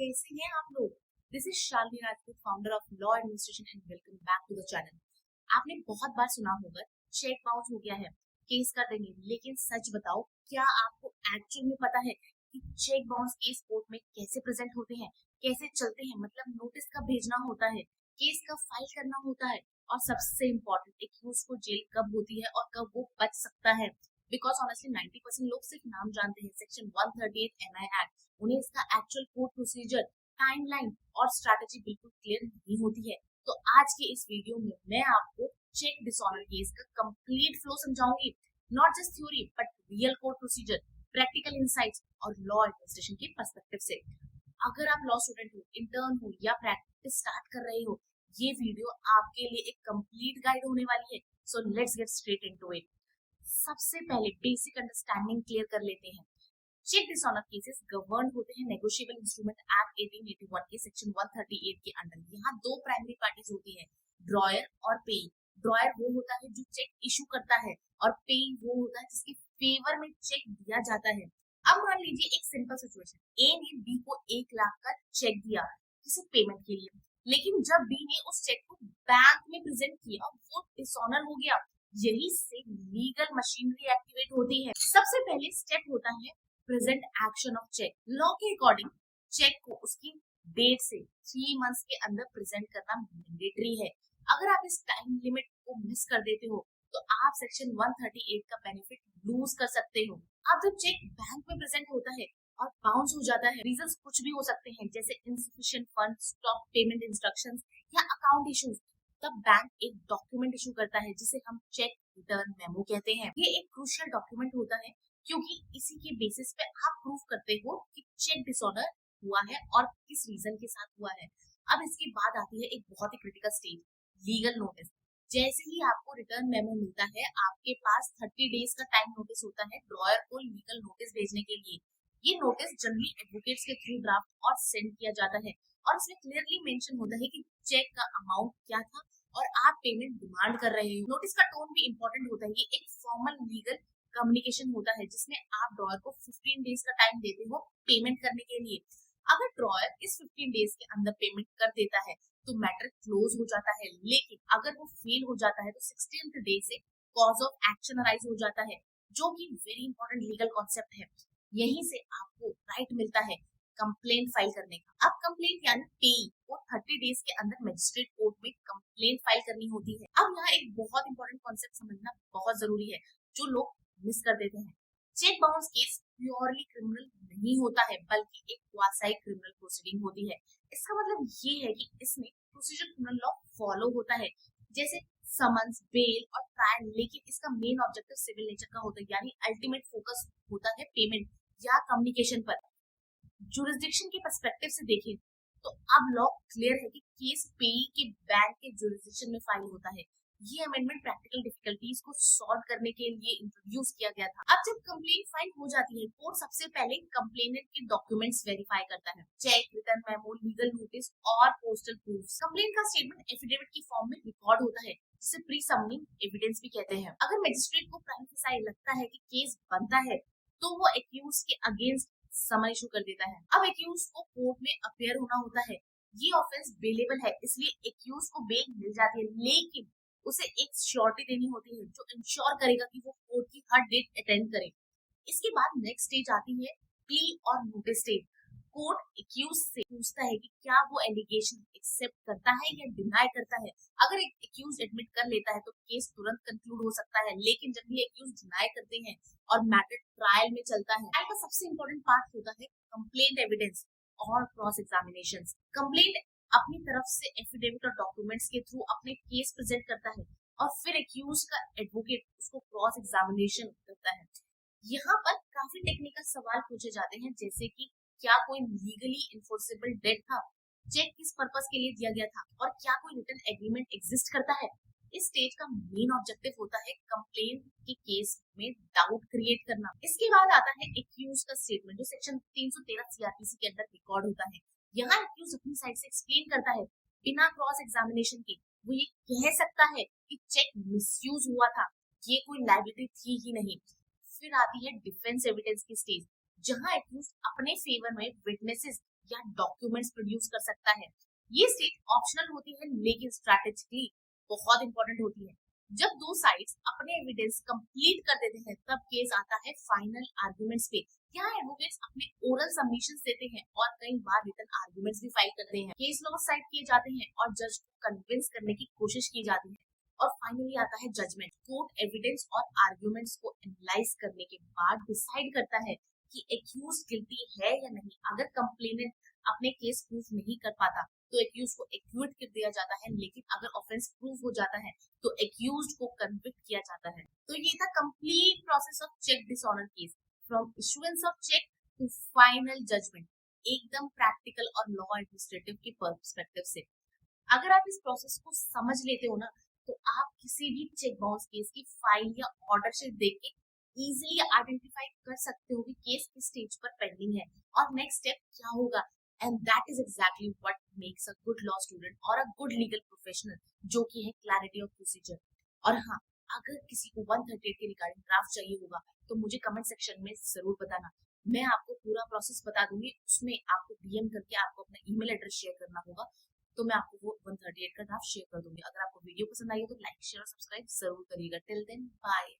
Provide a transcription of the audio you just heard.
कैसे हैं आप लोग। This is Shalini Rajput, founder of law administration and welcome back to the channel. आपने बहुत बार सुना होगा चेक बाउंस हो गया है, केस कर देंगे, लेकिन सच बताओ क्या आपको एक्चुअल में पता है कि चेक बाउंस केस कोर्ट में कैसे प्रेजेंट होते हैं, कैसे चलते हैं। मतलब नोटिस कब भेजना होता है, केस कब फाइल करना होता है, और सबसे इम्पोर्टेंट एक्यूज को जेल कब होती है और कब वो बच सकता है। बिकॉज ऑनेस्टली 90% लोग सिर्फ नाम जानते हैं, सेक्शन 138 एनआई एक्ट, उन्हें इसका एक्चुअल कोर्ट प्रोसीजर, टाइमलाइन और स्ट्रैटेजी बिल्कुल क्लियर नहीं होती है। तो आज के इस वीडियो में मैं आपको चेक डिसऑनर केस का कंप्लीट फ्लो समझाऊंगी, not just theory but real court procedure, practical insights और लॉ एडमिनिस्ट्रेशन के पर्सपेक्टिव से। अगर आप लॉ स्टूडेंट हो, इंटर्न हो या प्रैक्टिस स्टार्ट कर रहे हो, ये वीडियो आपके लिए एक कंप्लीट गाइड होने वाली है। So let's get straight into it. सबसे पहले बेसिक अंडरस्टैंडिंग क्लियर कर लेते हैं। चेक डिसऑनर केसेस गवर्न होते हैं नेगोशिएबल इंस्ट्रूमेंट एक्ट 1881 के सेक्शन 138 के अंडर। यहाँ दो प्राइमरी पार्टीज होती है, ड्रॉयर और पेइंग। ड्रॉयर वो होता है जो चेक इशू करता है और पेइंग वो होता है जिसके फेवर में चेक दिया जाता है। अब मान लीजिए एक सिंपल सिचुएशन, ए ने बी को 1 लाख का चेक दिया किसी पेमेंट के लिए, लेकिन जब बी ने उस चेक को बैंक में प्रेजेंट किया वो डिसऑनर हो गया। यही से लीगल मशीनरी एक्टिवेट होती है। सबसे पहले स्टेप होता है present action of cheque. Law के अकॉर्डिंग चेक को उसकी डेट से 3 मंथ्स के अंदर प्रेजेंट करना मैंडेटरी है। अगर आप इस टाइम लिमिट को मिस कर देते हो तो आप सेक्शन 138 का बेनिफिट लूज कर सकते हो। अब जब चेक बैंक में प्रेजेंट होता है और बाउंस हो जाता है, रीजंस कुछ भी हो सकते हैं, जैसे insufficient fund, stop payment instructions या अकाउंट इश्यूज, तब बैंक एक डॉक्यूमेंट इशू करता है जिसे हम चेक रिटर्न मेमो कहते हैं। ये एक क्रूशियल डॉक्यूमेंट होता है क्योंकि इसी के बेसिस पे आप प्रूफ करते हो कि चेक डिसऑनर हुआ है और किस रीजन के साथ हुआ है। अब इसके बाद आती है एक बहुत ही क्रिटिकल स्टेज, लीगल नोटिस। जैसे ही आपको रिटर्न मेमो मिलता है, आपके पास 30 डेज का टाइम नोटिस होता है ड्रॉयर को लीगल नोटिस भेजने के लिए। ये नोटिस जनरली एडवोकेट्स के थ्रू ड्राफ्ट और सेंड किया जाता है और इसमें क्लियरली मेंशन होता है कि चेक का अमाउंट क्या था और आप पेमेंट डिमांड कर रहे हो। नोटिस का टोन भी इंपॉर्टेंट होता है। ये एक फॉर्मल लीगल कम्युनिकेशन होता है जिसमें आप ड्रॉयर को 15 डेज का टाइम देते हो पेमेंट करने के लिए। अगर ड्रॉयर इस 15 डेज के अंदर पेमेंट कर देता है तो मैटर क्लोज हो जाता है, लेकिन अगर वो फेल हो जाता है तो 16th डे से कॉज ऑफ एक्शन अराइज हो जाता है, जो कि वेरी इंपॉर्टेंट लीगल कॉन्सेप्ट है। यहीं से आपको राइट मिलता है कंप्लेंट फाइल करने का। अब कंप्लेंट यानी पेई को 30 डेज के अंदर मजिस्ट्रेट कोर्ट में कंप्लेंट फाइल करनी होती है। अब यहाँ एक बहुत इंपॉर्टेंट कॉन्सेप्ट समझना बहुत जरूरी है जो लोग मिस कर देते हैं। Cheque bounce case purely criminal नहीं होता है बल्कि एक क्वासी क्रिमिनल प्रोसीडिंग होती है। इसका मतलब ये है कि इसमें प्रोसीजर क्रिमिनल लॉ फॉलो होता है, जैसे समन्स, बेल और ट्रायल, लेकिन इसका मेन ऑब्जेक्टिव सिविल नेचर का होता है, यानी अल्टीमेट फोकस होता है पेमेंट या कम्युनिकेशन पर। जुरिस्डिक्शन के पर्सपेक्टिव से देखें तो अब लॉ क्लियर है कि केस पेई के बैंक के जुरिस्डिक्शन में फाइल होता है। ये अमेंडमेंट प्रैक्टिकल डिफिकल्टीज को सॉल्व करने के लिए इंट्रोड्यूस किया गया था। अब जब कंप्लेंट फाइल हो जाती है, कोर्ट सबसे पहले कंप्लेनेंट के डॉक्यूमेंट्स वेरीफाई करता है, cheque, return memo, legal notice और पोस्टल प्रूफ्स। कंप्लेंट का स्टेटमेंट एफिडेविट की फॉर्म में रिकॉर्ड होता है जिसे प्री सबमिंग एविडेंस भी कहते हैं। अगर मजिस्ट्रेट को प्राइम फेसाई लगता है कि केस बनता है तो वो एक्यूज के अगेंस्ट समन इशू कर देता है। अब एक्यूज को कोर्ट में अपेयर होना होता है। ये ऑफेंस बेलेबल है इसलिए एक्यूज को बेल मिल जाती है, लेकिन उसे एक श्योरिटी देनी होती है जो इंश्योर करेगा कि वो कोर्ट की हर डेट अटेंड करे। इसके बाद नेक्स्ट स्टेज आती है प्ली और नोटिस स्टेज। कोर्ट एक्यूज से पूछता है कि क्या वो एलिगेशन एक्सेप्ट करता है या डिनाई करता है। अगर एक्यूज एडमिट कर लेता है तो केस तुरंत कंक्लूड हो सकता है, लेकिन जब ये एक्यूज डिनाई करते हैं और मैटर ट्रायल में चलता है, ट्रायल का सबसे इंपॉर्टेंट पार्ट होता है कंप्लेंट एविडेंस और क्रॉस एग्जामिनेशन। कंप्लेंट अपनी तरफ से एफिडेविट और डॉक्यूमेंट्स के थ्रू अपने केस प्रेजेंट करता है और फिर एक्यूज का एडवोकेट उसको क्रॉस एग्जामिनेशन करता है। यहाँ पर काफी टेक्निकल सवाल पूछे जाते हैं, जैसे कि क्या कोई लीगली इन्फोर्सेबल डेट था, चेक किस पर्पस के लिए दिया गया था और क्या कोई रिटर्न एग्रीमेंट एग्जिस्ट करता है। इस स्टेज का मेन ऑब्जेक्टिव होता है कंप्लेंट के केस में डाउट क्रिएट करना। इसके बाद आता है एक्यूज का स्टेटमेंट जो सेक्शन 313 सीआरपीसी के अंदर रिकॉर्ड होता है। यहाँ एक्यूज अपनी साइड से एक्सप्लेन करता है बिना क्रॉस एग्जामिनेशन के। वो ये कह सकता है कि चेक मिसयूज हुआ था, ये कोई लायबिलिटी थी ही नहीं। फिर आती है डिफेंस एविडेंस की स्टेज। जहां एक्यूज अपने फेवर में विटनेसेस या डॉक्यूमेंट्स प्रोड्यूस कर सकता है। ये स्टेज ऑप्शनल होती है लेकिन स्ट्रैटेजिकली बहुत इंपॉर्टेंट होती है। जब दो साइड्स अपने एविडेंस कंप्लीट कर देते हैं तब केस आता है फाइनल आर्गुमेंट्स पे। यहाँ एडवोकेट्स अपने ओरल सबमिशंस देते हैं और कई बार रिटन आर्गुमेंट्स भी फाइल करते हैं। केस लॉ साइड किए जाते हैं और जज को कन्विंस करने की कोशिश की जाती है। और फाइनली आता है जजमेंट। कोर्ट एविडेंस और आर्गुमेंट्स को एनालाइज करने के बाद डिसाइड करता है कि एक्यूज गिल्टी है या नहीं। अगर कंप्लेनेंट अपने केस प्रूफ नहीं कर पाता तो एक्यूज को एक्विट कर दिया जाता है, लेकिन अगर ऑफेंस प्रूफ हो जाता है तो एक्यूज्ड को कन्विक्ट किया जाता है। तो ये था complete process of cheque dishonour case, from issuance of cheque to final judgement, एकदम प्रैक्टिकल और लॉ एडमिनिस्ट्रेटिव के पर्सपेक्टिव से। अगर आप इस प्रोसेस को समझ लेते हो ना, तो आप किसी भी चेक बाउंस केस की फाइल या ऑर्डर शीट देख के इजीली आइडेंटिफाई कर सकते हो कि केस किस स्टेज पर पेंडिंग है और नेक्स्ट स्टेप क्या होगा। And that is exactly what makes a good law student और अ गुड लीगल प्रोफेशनल, जो कि है क्लैरिटी ऑफ प्रोसीजर। और हाँ, अगर किसी को 138 के रिगार्डिंग ड्राफ्ट चाहिए होगा तो मुझे कमेंट सेक्शन में जरूर बताना। मैं आपको पूरा प्रोसेस बता दूंगी। उसमें आपको डीएम करके आपको अपना ईमेल एड्रेस शेयर करना होगा, तो मैं आपको वो 138 का ड्राफ्ट शेयर कर दूंगी। अगर आपको वीडियो पसंद आई हो तो लाइक शेयर और सब्सक्राइब जरूर करिएगा। Till then bye.